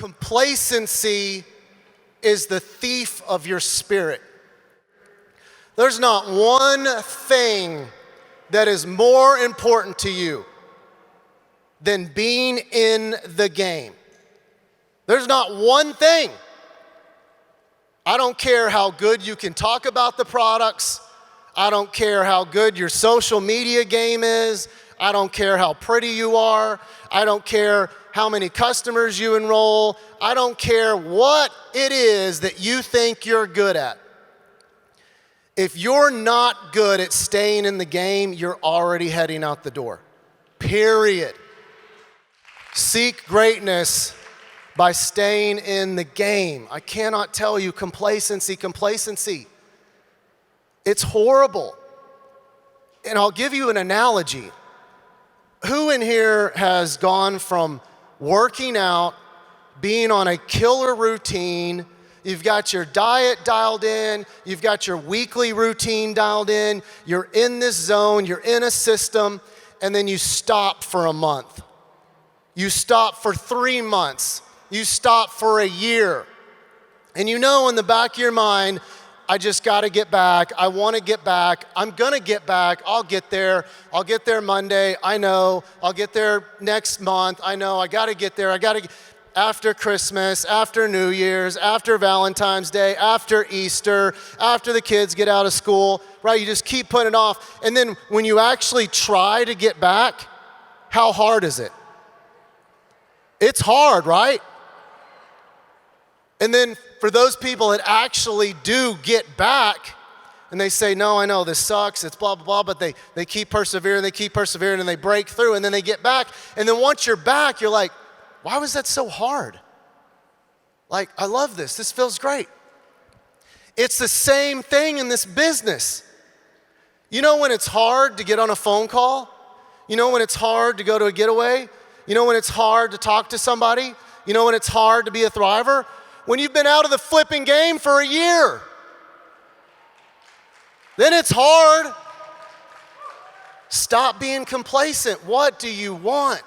Complacency is the thief of your spirit. There's not one thing that is more important to you than being in the game. There's not one thing. I don't care how good you can talk about the products. I don't care how good your social media game is. I don't care how pretty you are. I don't care how many customers you enroll. I don't care what it is that you think you're good at. If you're not good at staying in the game, you're already heading out the door. Period. Seek greatness by staying in the game. I cannot tell you, complacency. It's horrible. And I'll give you an analogy. Who in here has gone from working out, being on a killer routine, you've got your diet dialed in, you've got your weekly routine dialed in, you're in this zone, you're in a system, and then you stop for a month. You stop for 3 months. You stop for a year. And you know in the back of your mind, I just got to get back. I want to get back. I'm going to get back. I'll get there. I'll get there Monday. I know. I'll get there next month. I know. I got to get there. After Christmas, after New Year's, after Valentine's Day, after Easter, after the kids get out of school, right? You just keep putting it off. And then when you actually try to get back, how hard is it? It's hard, right? And then for those people that actually do get back, and they say, no, I know this sucks, it's blah, blah, blah, but they keep persevering, and they break through, and then they get back. And then once you're back, you're like, why was that so hard? Like, I love this. This feels great. It's the same thing in this business. You know when it's hard to get on a phone call? You know when it's hard to go to a getaway? You know when it's hard to talk to somebody? You know when it's hard to be a thriver? When you've been out of the flipping game for a year. Then it's hard. Stop being complacent. What do you want?